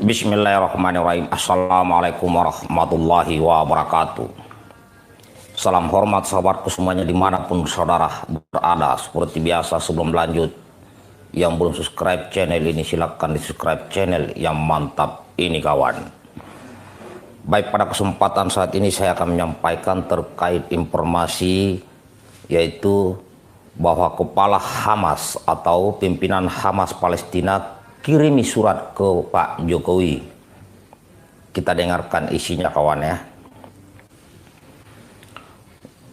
Bismillahirrahmanirrahim. Assalamualaikum warahmatullahi wabarakatuh. Salam hormat sahabatku semuanya dimanapun saudara berada. Seperti biasa sebelum lanjut, yang belum subscribe channel ini silahkan di subscribe channel yang mantap ini kawan. Baik, pada kesempatan saat ini saya akan menyampaikan terkait informasi, yaitu bahwa kepala Hamas atau pimpinan Hamas Palestina kirimi surat ke Pak Jokowi. Kita dengarkan isinya kawan ya.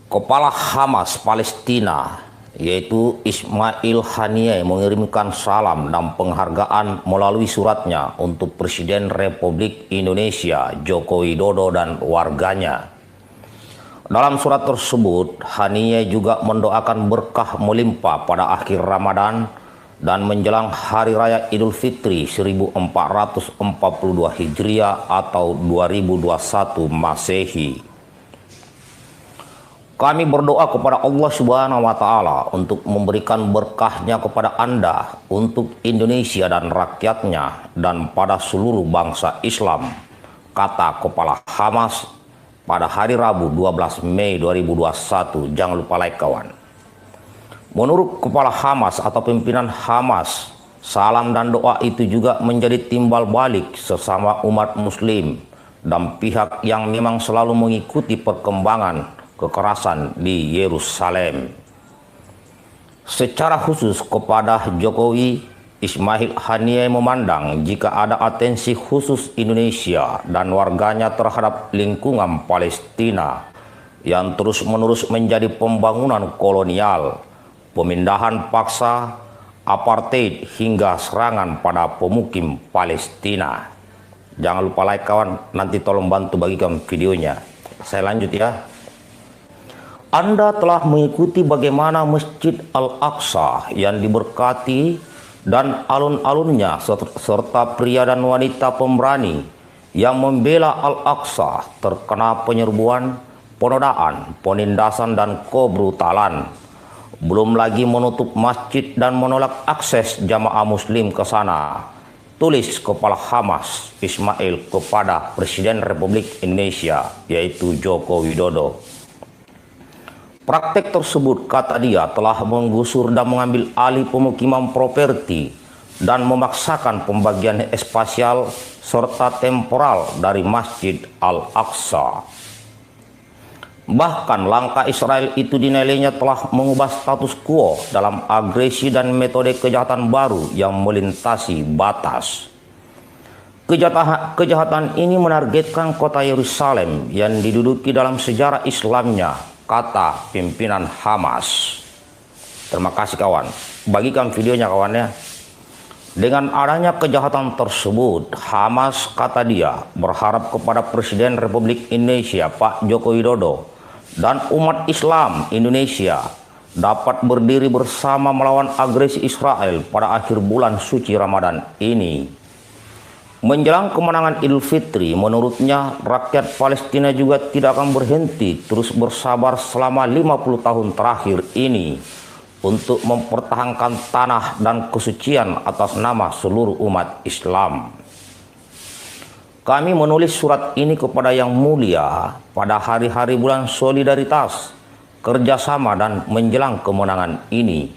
Kepala Hamas Palestina yaitu Ismail Haniyeh mengirimkan salam dan penghargaan melalui suratnya untuk Presiden Republik Indonesia Joko Widodo dan warganya. Dalam surat tersebut, Haniyeh juga mendoakan berkah melimpah pada akhir Ramadan dan menjelang Hari Raya Idul Fitri 1442 Hijriah atau 2021 Masehi. Kami berdoa kepada Allah Subhanahu wa Ta'ala untuk memberikan berkahnya kepada Anda, untuk Indonesia dan rakyatnya, dan pada seluruh bangsa Islam, kata Kepala Hamas pada hari Rabu 12 Mei 2021. Jangan lupa like kawan. Menurut Kepala Hamas atau pimpinan Hamas, salam dan doa itu juga menjadi timbal balik sesama umat muslim dan pihak yang memang selalu mengikuti perkembangan kekerasan di Yerusalem. Secara khusus kepada Jokowi, Ismail Haniyeh memandang jika ada atensi khusus Indonesia dan warganya terhadap lingkungan Palestina yang terus-menerus menjadi pembangunan kolonial, pemindahan paksa, apartheid hingga serangan pada pemukim Palestina. Jangan lupa like kawan, nanti tolong bantu bagikan videonya. Saya lanjut ya. Anda telah mengikuti bagaimana Masjid Al-Aqsa yang diberkati dan alun-alunnya serta pria dan wanita pemberani yang membela Al-Aqsa terkena penyerbuan, penodaan, penindasan dan kebrutalan. Belum lagi menutup masjid dan menolak akses jamaah muslim ke sana. Tulis Kepala Hamas Ismail kepada Presiden Republik Indonesia yaitu Joko Widodo. Praktek tersebut, kata dia, telah menggusur dan mengambil alih pemukiman properti dan memaksakan pembagian spasial serta temporal dari Masjid Al-Aqsa. Bahkan langkah Israel itu dinilainya telah mengubah status quo dalam agresi dan metode kejahatan baru yang melintasi batas. Kejahatan ini menargetkan kota Yerusalem yang diduduki dalam sejarah Islamnya, kata pimpinan Hamas. Terima kasih kawan. Bagikan videonya kawan ya. Dengan adanya kejahatan tersebut, Hamas, kata dia, berharap kepada Presiden Republik Indonesia Pak Joko Widodo dan umat Islam Indonesia dapat berdiri bersama melawan agresi Israel pada akhir bulan suci Ramadan ini. Menjelang kemenangan Idul Fitri, menurutnya rakyat Palestina juga tidak akan berhenti terus bersabar selama 50 tahun terakhir ini untuk mempertahankan tanah dan kesucian atas nama seluruh umat Islam. Kami menulis surat ini kepada Yang Mulia pada hari-hari bulan solidaritas, kerjasama dan menjelang kemenangan ini,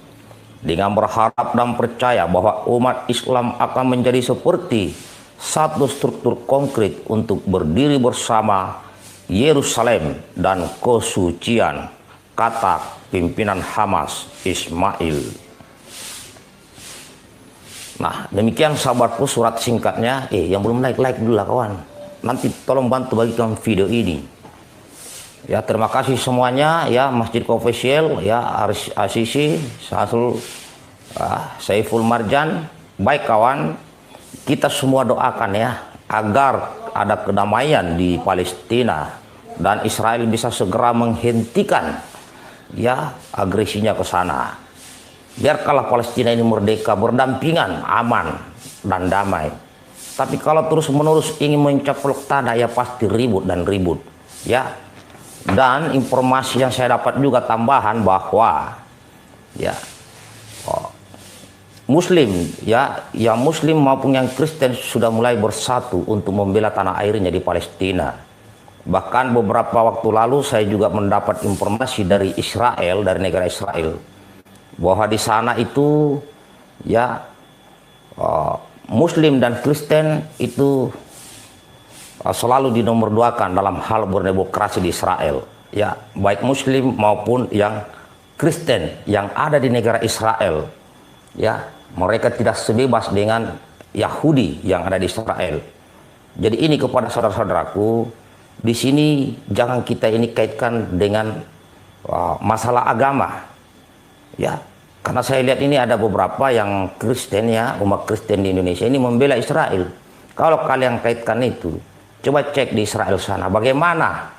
dengan berharap dan percaya bahwa umat Islam akan menjadi seperti satu struktur konkret untuk berdiri bersama Yerusalem dan kesucian, kata pimpinan Hamas Ismail. Nah, demikian sahabatku surat singkatnya. Yang belum like dulu lah kawan. Nanti tolong bantu bagikan video ini. Ya, terima kasih semuanya ya, Masjid Official ya, Aris Asisi, Saiful Marjan. Baik kawan, kita semua doakan ya agar ada kedamaian di Palestina dan Israel bisa segera menghentikan ya agresinya ke sana. Biarkanlah Palestina ini merdeka, berdampingan, aman dan damai. Tapi kalau terus-menerus ingin mencaplok tanah, ya pasti ribut dan ribut ya. Dan informasi yang saya dapat juga tambahan bahwa ya Muslim ya, yang Muslim maupun yang Kristen sudah mulai bersatu untuk membela tanah airnya di Palestina. Bahkan beberapa waktu lalu saya juga mendapat informasi dari Israel, dari negara Israel, bahwa di sana itu ya Muslim dan Kristen itu selalu dinomorduakan dalam hal berdemokrasi di Israel. Ya, baik Muslim maupun yang Kristen yang ada di negara Israel, ya mereka tidak sebebas dengan Yahudi yang ada di Israel. Jadi ini kepada saudara-saudaraku, di sini jangan kita ini kaitkan dengan masalah agama, ya. Karena saya lihat ini ada beberapa yang Kristen ya, umat Kristen di Indonesia ini membela Israel. Kalau kalian kaitkan itu, coba cek di Israel sana, bagaimana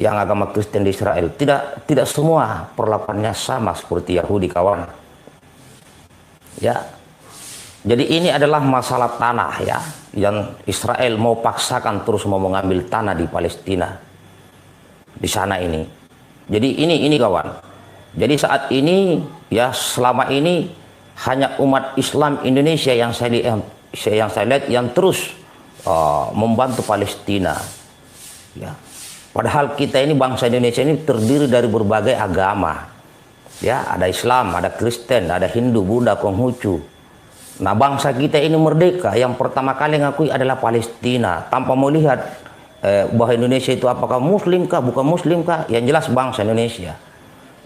yang agama Kristen di Israel. Tidak semua perlakuannya sama seperti Yahudi, kawan. Ya, jadi ini adalah masalah tanah ya, yang Israel mau paksakan terus mau mengambil tanah di Palestina, di sana ini. Jadi ini kawan. Jadi saat ini ya, selama ini hanya umat Islam Indonesia yang saya lihat yang terus membantu Palestina. Ya, padahal kita ini bangsa Indonesia ini terdiri dari berbagai agama. Ya, ada Islam, ada Kristen, ada Hindu, Buddha, Konghucu. Nah, bangsa kita ini merdeka, yang pertama kali ngakui adalah Palestina, tanpa melihat bahwa Indonesia itu apakah Muslim kah, bukan Muslim kah, yang jelas bangsa Indonesia.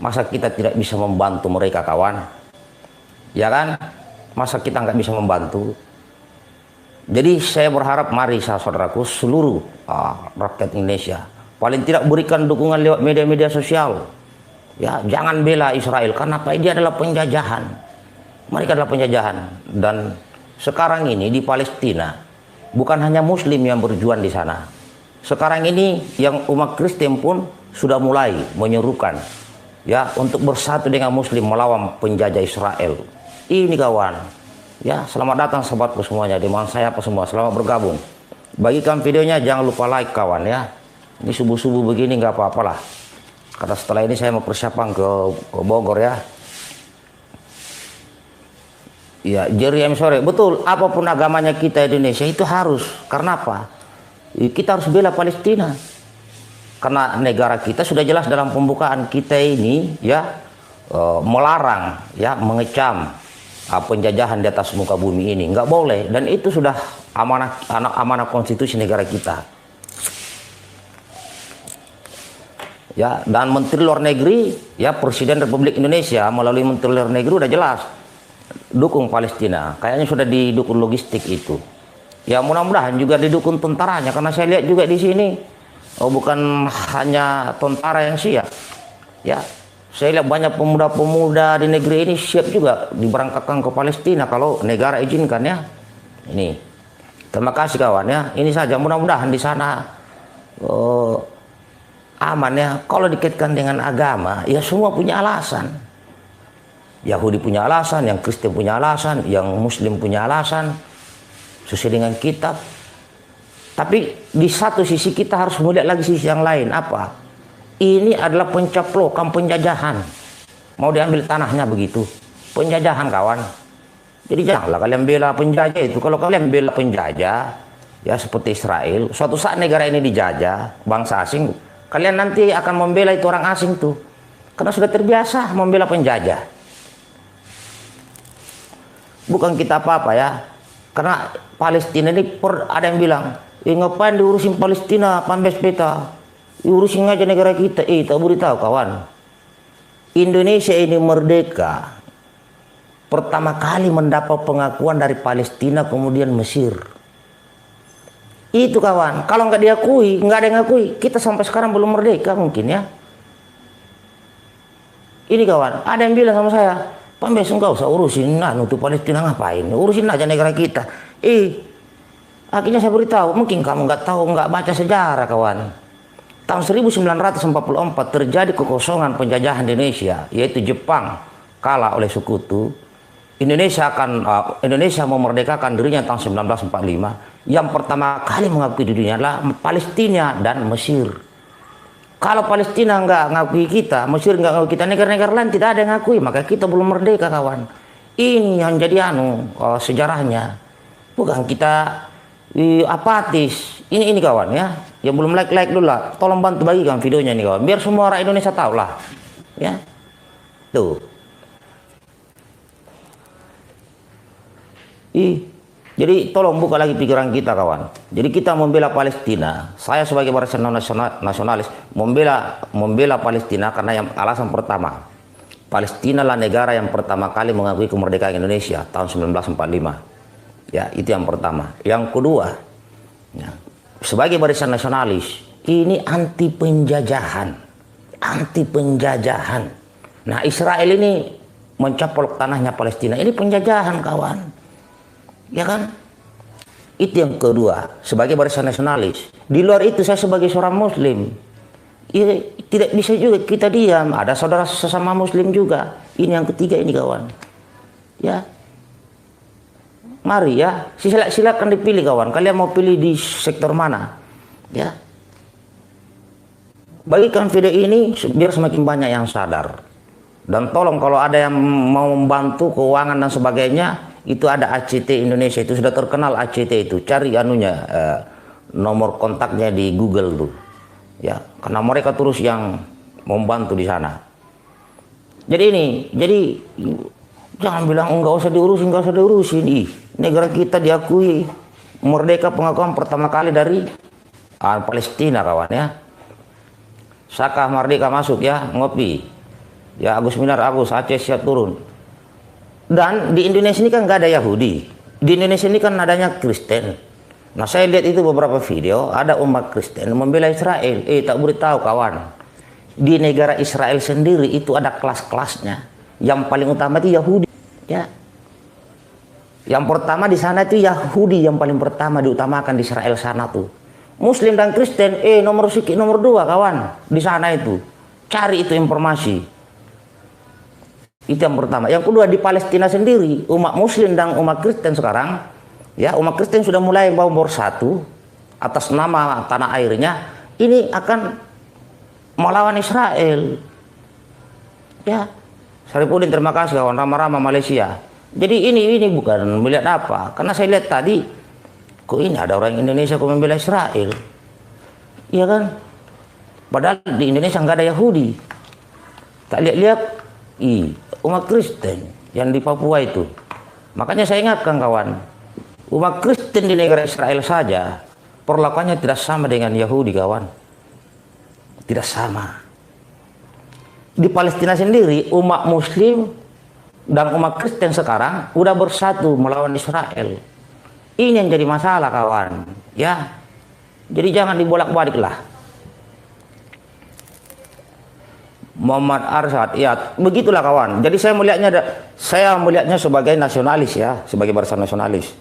Masa kita tidak bisa membantu mereka, kawan? Ya kan? Masa kita nggak bisa membantu? Jadi saya berharap mari saudaraku, seluruh rakyat Indonesia paling tidak berikan dukungan lewat media-media sosial. Ya, jangan bela Israel karena apa? Dia adalah penjajahan. Mereka adalah penjajahan. Dan sekarang ini di Palestina bukan hanya Muslim yang berjuang di sana. Sekarang ini yang umat Kristen pun sudah mulai menyerukan ya untuk bersatu dengan Muslim melawan penjajah Israel. Ini kawan. Ya, selamat datang sahabatku semuanya, dimana saya apa semua, selamat bergabung. Bagikan videonya, jangan lupa like kawan ya. Ini subuh-subuh begini nggak apa-apalah. Karena setelah ini saya mau persiapan ke Bogor ya. Ya, Jeriam sore. Betul, apapun agamanya kita Indonesia itu harus. Karena apa? Kita harus bela Palestina. Karena negara kita sudah jelas dalam pembukaan kita ini ya, melarang ya, mengecam penjajahan di atas muka bumi ini. Nggak boleh. Dan itu sudah amanah konstitusi negara kita. Ya, dan Menteri Luar Negeri ya, Presiden Republik Indonesia melalui Menteri Luar Negeri udah jelas dukung Palestina. Kayaknya sudah didukung logistik itu. Ya, mudah-mudahan juga didukung tentaranya, karena saya lihat juga di sini bukan hanya tentara yang siap. Ya, saya lihat banyak pemuda-pemuda di negeri ini siap juga diberangkatkan ke Palestina kalau negara izinkan ya. Ini. Terima kasih kawan ya. Ini saja, mudah-mudahan di sana aman ya. Kalau dikaitkan dengan agama, ya semua punya alasan. Yahudi punya alasan, yang Kristen punya alasan, yang Muslim punya alasan, sesuai dengan kitab. Tapi di satu sisi kita harus melihat lagi sisi yang lain. Apa? Ini adalah pencaplokan, penjajahan. Mau diambil tanahnya begitu. Penjajahan kawan. Jadi janganlah kalian bela penjajah itu. Kalau kalian bela penjajah, ya seperti Israel, suatu saat negara ini dijajah, bangsa asing, kalian nanti akan membela itu orang asing tuh. Karena sudah terbiasa membela penjajah. Bukan kita apa-apa ya. Karena Palestina ini ada yang bilang, ngapain diurusin Palestina, pambes peta. Urusin aja negara kita. Tak beritahu kawan. Indonesia ini merdeka pertama kali mendapat pengakuan dari Palestina, kemudian Mesir. Itu kawan. Kalau nggak diakui, nggak ada yang ngakui. Kita sampai sekarang belum merdeka mungkin ya. Ini kawan, ada yang bilang sama saya, Pambes enggak usah urusin nutup Palestina, ngapain? Urusin aja negara kita. Akhirnya saya beritahu, mungkin kamu nggak tahu, nggak baca sejarah kawan. Tahun 1944 terjadi kekosongan penjajahan Indonesia, yaitu Jepang kalah oleh sekutu. Indonesia memerdekakan dirinya tahun 1945. Yang pertama kali mengakui di dunia adalah Palestina dan Mesir. Kalau Palestina nggak ngakui kita, Mesir nggak ngakui kita, negara-negara lain tidak ada yang ngakui, maka kita belum merdeka kawan. Ini yang jadi sejarahnya. Bukan kita apatis. Ini kawan ya. Yang belum like dulu lah. Tolong bantu bagikan videonya nih kawan. Biar semua orang Indonesia tahu lah. Ya. Tuh. Jadi tolong buka lagi pikiran kita kawan. Jadi kita membela Palestina. Saya sebagai barisan nasionalis membela Palestina karena yang alasan pertama, Palestina lah negara yang pertama kali mengakui kemerdekaan Indonesia tahun 1945. Ya, itu yang pertama. Yang kedua, ya, sebagai barisan nasionalis, ini anti penjajahan. Anti penjajahan. Nah, Israel ini mencaplok tanahnya Palestina. Ini penjajahan kawan. Ya kan? Itu yang kedua, sebagai barisan nasionalis. Di luar itu saya sebagai seorang muslim, ya, tidak bisa juga kita diam. Ada saudara sesama muslim juga. Ini yang ketiga ini kawan. Ya. Mari ya, silakan dipilih kawan. Kalian mau pilih di sektor mana? Ya. Bagikan video ini biar semakin banyak yang sadar. Dan tolong kalau ada yang mau membantu keuangan dan sebagainya, itu ada ACT Indonesia, itu sudah terkenal ACT itu. Cari nomor kontaknya di Google tuh. Ya, karena mereka terus yang membantu di sana. Jadi jangan bilang enggak usah diurusin. Negara kita diakui merdeka, pengakuan pertama kali dari Palestina kawan ya. Saka merdeka masuk ya, ngopi. Ya, Agus Minar Aceh siap turun. Dan di Indonesia ini kan nggak ada Yahudi. Di Indonesia ini kan adanya Kristen. Nah, saya lihat itu beberapa video, ada umat Kristen membela Israel. Tak boleh tahu kawan. Di negara Israel sendiri itu ada kelas-kelasnya. Yang paling utama itu Yahudi. Ya. Yang pertama di sana itu Yahudi, yang paling pertama diutamakan di Israel sana tuh. Muslim dan Kristen, nomor 2 kawan. Di sana itu. Cari itu informasi. Itu yang pertama. Yang kedua, di Palestina sendiri, umat Muslim dan umat Kristen sekarang, ya, umat Kristen sudah mulai bawa bersatu atas nama tanah airnya. Ini akan melawan Israel. Ya, Saripudin terima kasih kawan. Rama-Rama Malaysia. Jadi ini bukan melihat apa, karena saya lihat tadi, kok ini ada orang Indonesia kok membela Israel, iya kan? Padahal di Indonesia nggak ada Yahudi. Tak lihat umat Kristen yang di Papua itu. Makanya saya ingatkan kawan, umat Kristen di negara Israel saja perlakuannya tidak sama dengan Yahudi kawan. Tidak sama. Di Palestina sendiri umat Muslim dan umat Kristen sekarang udah bersatu melawan Israel. Ini yang jadi masalah kawan. Ya, jadi jangan dibolak-balik lah. Muhammad Arsyad, ya begitulah kawan. Jadi saya melihatnya sebagai nasionalis ya, sebagai barisan nasionalis.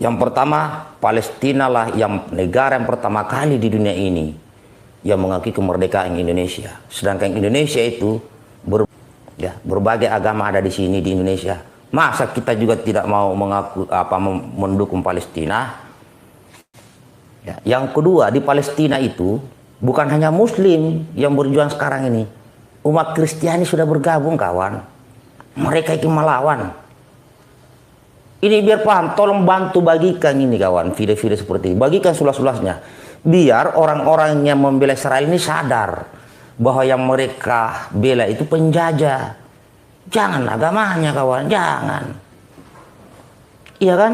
Yang pertama, Palestina lah yang negara yang pertama kali di dunia ini yang mengakui kemerdekaan Indonesia. Sedangkan Indonesia itu berbagai agama ada di sini di Indonesia. Masa kita juga tidak mau mendukung Palestina? Ya. Yang kedua, di Palestina itu bukan hanya Muslim yang berjuang sekarang ini. Umat Kristiani sudah bergabung kawan. Mereka ingin melawan. Ini biar paham, tolong bantu bagikan ini kawan, video-video seperti ini. Bagikan sulas-sulasnya. Biar orang-orang yang membela Israel ini sadar bahwa yang mereka bela itu penjajah. Jangan agamanya kawan, jangan. Iya kan?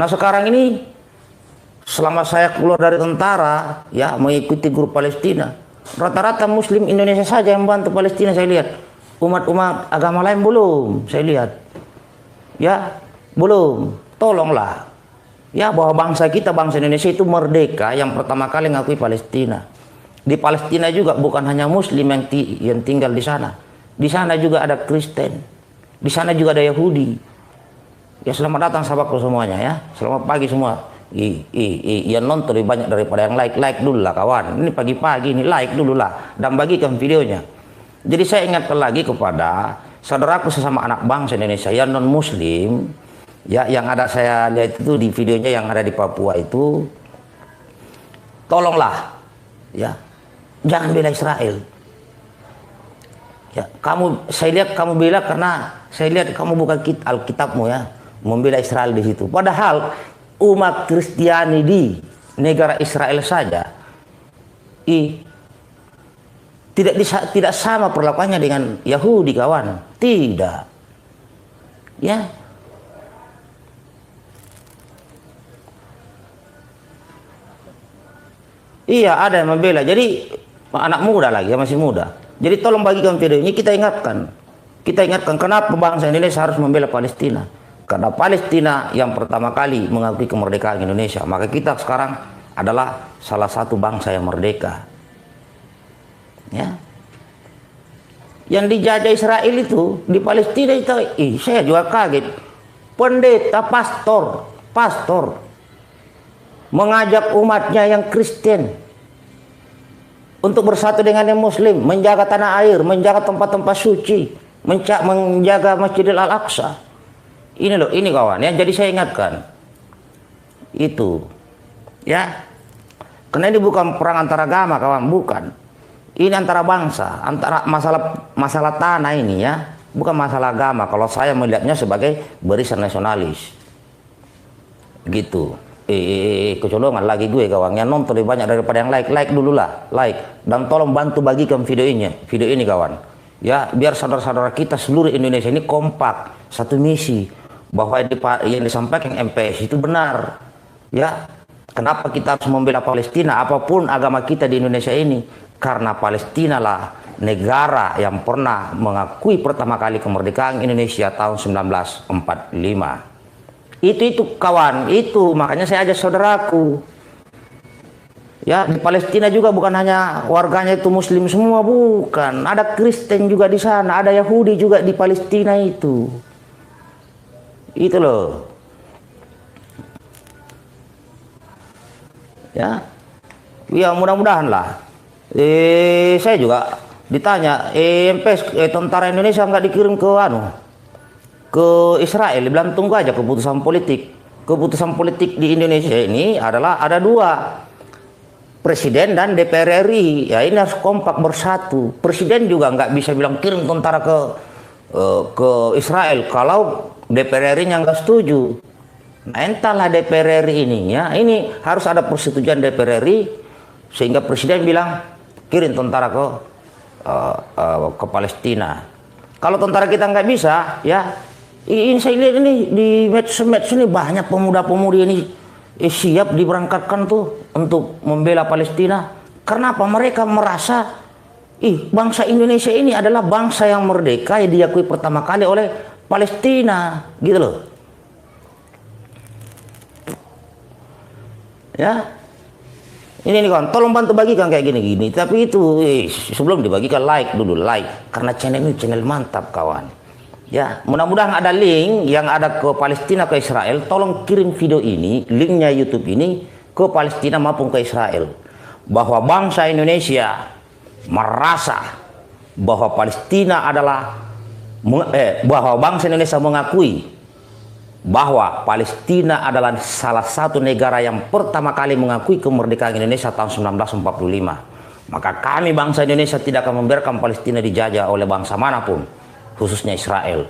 Nah sekarang ini selama saya keluar dari tentara ya, mengikuti grup Palestina, rata-rata Muslim Indonesia saja yang membantu Palestina. Saya lihat umat-umat agama lain belum, saya lihat ya belum. Tolonglah ya, bahwa bangsa kita, bangsa Indonesia itu merdeka yang pertama kali ngakui Palestina. Di Palestina juga bukan hanya Muslim yang tinggal di sana. Di sana juga ada Kristen, di sana juga ada Yahudi. Ya, selamat datang sahabatku semuanya ya, selamat pagi semua. Yang nonton lebih banyak daripada yang like dulu lah kawan. Ini pagi-pagi ini like dulu lah dan bagikan videonya. Jadi saya ingatkan lagi kepada saudaraku sesama anak bangsa Indonesia yang non Muslim ya, yang ada saya lihat itu di videonya yang ada di Papua itu, tolonglah ya, jangan bela Israel Ya, saya lihat kamu bela karena saya lihat kamu buka Alkitabmu ya, membela Israel di situ. Padahal umat Kristiani di negara Israel saja tidak sama perlakuannya dengan Yahudi, kawan. Tidak. Ya. Iya, ada yang membela. Jadi anak muda lagi, ya, masih muda. Jadi tolong bagikan video ini, kita ingatkan. Kita ingatkan kenapa bangsa Indonesia harus membela Palestina. Karena Palestina yang pertama kali mengakui kemerdekaan Indonesia. Maka kita sekarang adalah salah satu bangsa yang merdeka. Ya. Yang dijajah Israel itu di Palestina itu, saya juga kaget. Pendeta, pastor mengajak umatnya yang Kristen untuk bersatu dengan yang Muslim, menjaga tanah air, menjaga tempat-tempat suci, menjaga Masjidil Al-Aqsa. Ini loh, ini kawan ya. Jadi saya ingatkan itu, ya, karena ini bukan perang antara agama, kawan, bukan. Ini antara bangsa, antara masalah tanah ini ya, bukan masalah agama. Kalau saya melihatnya sebagai barisan nasionalis, gitu. Kecolongan lagi gue, kawan. Yang nonton lebih banyak daripada yang like dulu lah, like, dan tolong bantu bagikan video ini kawan ya, biar saudara-saudara kita seluruh Indonesia ini kompak, satu misi, bahwa yang disampaikan MPS itu benar ya. Kenapa kita harus membela Palestina apapun agama kita di Indonesia ini? Karena Palestina lah negara yang pernah mengakui pertama kali kemerdekaan Indonesia tahun 1945. Itu kawan, itu makanya saya ajak saudaraku ya, di Palestina juga bukan hanya warganya itu Muslim semua, bukan, ada Kristen juga di sana, ada Yahudi juga di Palestina itu loh ya. Ya mudah-mudahan lah. Saya juga ditanya, tentara Indonesia nggak dikirim ke Israel. Bilang tunggu aja keputusan politik. Keputusan politik di Indonesia ini adalah ada dua, Presiden dan DPR RI. Ya ini harus kompak bersatu. Presiden juga nggak bisa bilang kirim tentara ke Israel kalau DPR RI-nya nggak setuju. Nah entahlah DPR RI ini ya. Ini harus ada persetujuan DPR RI sehingga Presiden bilang kirim tentara ke Palestina. Kalau tentara kita nggak bisa ya. Ini saya lihat ini di medsos ini banyak pemuda-pemudi ini siap diberangkatkan tuh untuk membela Palestina. Karena apa? Mereka merasa bangsa Indonesia ini adalah bangsa yang merdeka yang diakui pertama kali oleh Palestina, gitu loh. Ya. Ini nih kawan, tolong bantu bagikan kayak gini-gini. Tapi itu sebelum dibagikan like dulu, like, karena channel ini channel mantap kawan. Ya, mudah-mudahan ada link yang ada ke Palestina, ke Israel. Tolong kirim video ini, linknya YouTube ini ke Palestina maupun ke Israel. Bahwa bangsa Indonesia merasa bahwa Palestina adalah bahwa bangsa Indonesia mengakui bahwa Palestina adalah salah satu negara yang pertama kali mengakui kemerdekaan Indonesia tahun 1945. Maka kami bangsa Indonesia tidak akan membiarkan Palestina dijajah oleh bangsa manapun, khususnya Israel.